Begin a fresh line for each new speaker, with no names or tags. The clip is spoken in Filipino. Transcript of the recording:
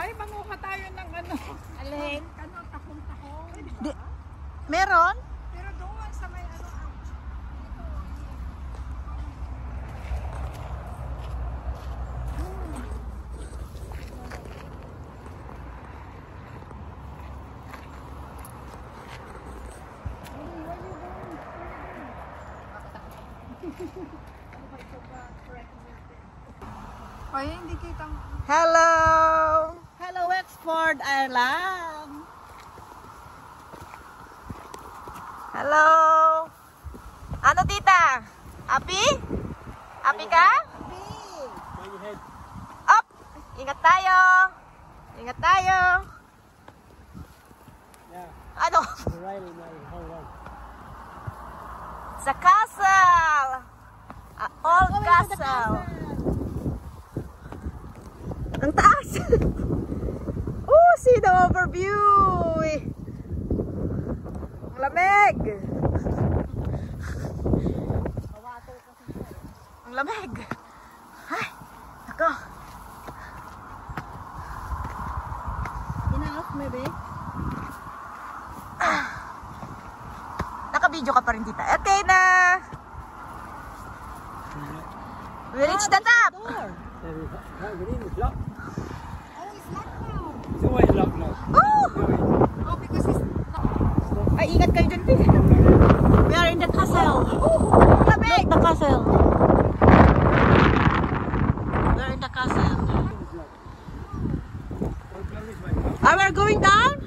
Ay, manguha tayo ng ano.
Alin?
Ano, takong-takong.
Meron?
Pero doon sa may ano. Ay, hindi kita.
Hello! Hello, Wexford, Ireland! Hello! Ano, tita? Happy? Happy ka? Up! Ingat tayo! Ingat tayo! Ano? Sa castle! Old castle! Ang taas! Oh, see the overview! Ang lamig! Ang lamig! Ay, ako!
Ina-off mo, be?
Naka-video ka pa rin, tita. Okay na! We reach the top! Oh!
Oh, because it's
Ay, ingat kayo dyan, tita. We are in the castle. Lamig! The castle. We are in the castle. Are we going down?